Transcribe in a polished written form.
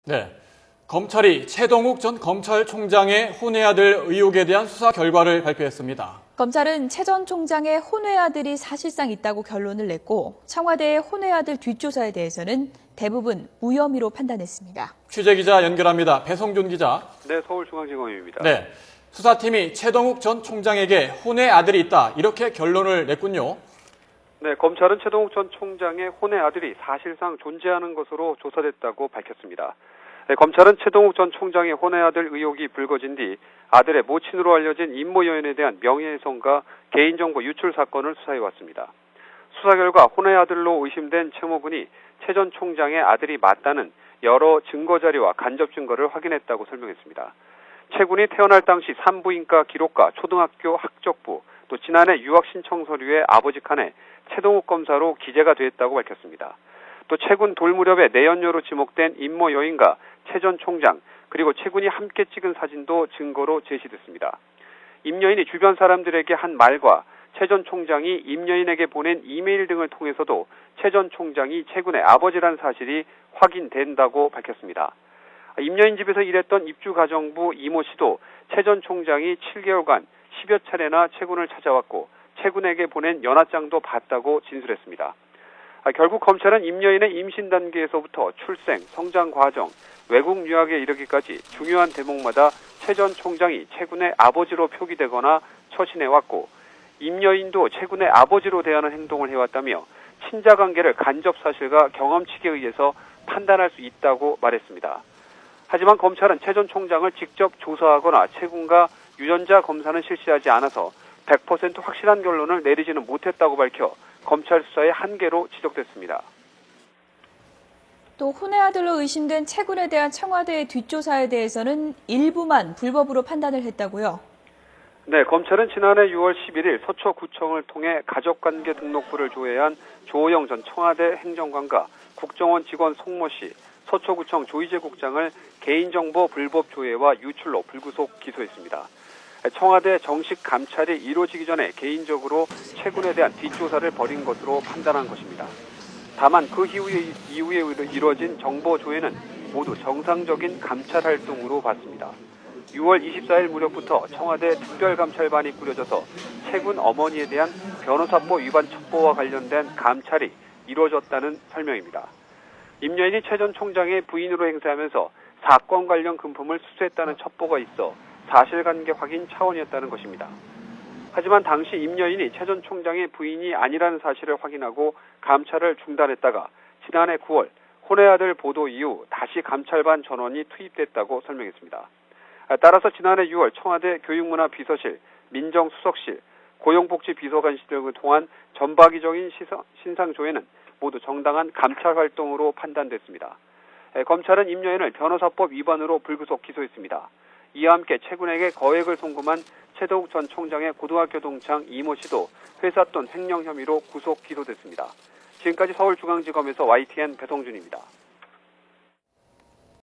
네. 검찰이 최동욱 전 검찰총장의 혼외 아들 의혹에 대한 수사 결과를 발표했습니다. 검찰은 최 전 총장의 혼외 아들이 사실상 있다고 결론을 냈고 청와대의 혼외 아들 뒷조사에 대해서는 대부분 무혐의로 판단했습니다. 취재기자 연결합니다. 배성준 기자. 네, 서울중앙지검입니다. 네. 수사팀이 최동욱 전 총장에게 혼외 아들이 있다 이렇게 결론을 냈군요. 네, 검찰은 최동욱 전 총장의 혼외 아들이 사실상 존재하는 것으로 조사됐다고 밝혔습니다. 네, 검찰은 최동욱 전 총장의 혼외 아들 의혹이 불거진 뒤 아들의 모친으로 알려진 임모 여인에 대한 명예훼손과 개인정보 유출 사건을 수사해왔습니다. 수사 결과 혼외 아들로 의심된 최모군이 최 전 총장의 아들이 맞다는 여러 증거 자료와 간접 증거를 확인했다고 설명했습니다. 최 군이 태어날 당시 산부인과 기록과 초등학교 학적부, 또 지난해 유학 신청 서류에 아버지 칸에 최동욱 검사로 기재가 됐다고 밝혔습니다. 또 최 군 돌 무렵에 내연녀로 지목된 임모 여인과 최 전 총장, 그리고 최 군이 함께 찍은 사진도 증거로 제시됐습니다. 임 여인이 주변 사람들에게 한 말과 최 전 총장이 임 여인에게 보낸 이메일 등을 통해서도 최 전 총장이 최 군의 아버지라는 사실이 확인된다고 밝혔습니다. 임 여인 집에서 일했던 입주가정부 이모 씨도 최 전 총장이 7개월간 10여 차례나 최 군을 찾아왔고 최 군에게 보낸 연하장도 봤다고 진술했습니다. 결국 검찰은 임 여인의 임신 단계에서부터 출생, 성장 과정, 외국 유학에 이르기까지 중요한 대목마다 최 전 총장이 최 군의 아버지로 표기되거나 처신해왔고 임 여인도 최 군의 아버지로 대하는 행동을 해왔다며 친자 관계를 간접 사실과 경험칙에 의해서 판단할 수 있다고 말했습니다. 하지만 검찰은 최 전 총장을 직접 조사하거나 최 군과 유전자 검사는 실시하지 않아서 100% 확실한 결론을 내리지는 못했다고 밝혀 검찰 수사의 한계로 지적됐습니다. 또 혼외 아들로 의심된 최 군에 대한 청와대의 뒷조사에 대해서는 일부만 불법으로 판단을 했다고요? 네, 검찰은 지난해 6월 11일 서초구청을 통해 가족관계 등록부를 조회한 조호영 전 청와대 행정관과 국정원 직원 송모 씨, 서초구청 조희재 국장을 개인정보 불법 조회와 유출로 불구속 기소했습니다. 청와대 정식 감찰이 이루어지기 전에 개인적으로 최 군에 대한 뒷조사를 벌인 것으로 판단한 것입니다. 다만 그 이후에 이루어진 정보 조회는 모두 정상적인 감찰 활동으로 봤습니다. 6월 24일 무렵부터 청와대 특별감찰반이 꾸려져서 최 군 어머니에 대한 변호사법 위반 첩보와 관련된 감찰이 이루어졌다는 설명입니다. 임 여인이 최 전 총장의 부인으로 행세하면서 사건 관련 금품을 수수했다는 첩보가 있어 사실관계 확인 차원이었다는 것입니다. 하지만 당시 임 여인이 최 전 총장의 부인이 아니라는 사실을 확인하고 감찰을 중단했다가 지난해 9월 혼외 아들 보도 이후 다시 감찰반 전원이 투입됐다고 설명했습니다. 따라서 지난해 6월 청와대 교육문화비서실, 민정수석실, 고용복지비서관실 등을 통한 전방위적인 신상조회는 모두 정당한 감찰 활동으로 판단됐습니다. 검찰은 임 여인을 변호사법 위반으로 불구속 기소했습니다. 이와 함께 최 군에게 거액을 송금한 최동욱 전 총장의 고등학교 동창 이모 씨도 회삿돈 횡령 혐의로 구속 기소됐습니다. 지금까지 서울중앙지검에서 YTN 배성준입니다.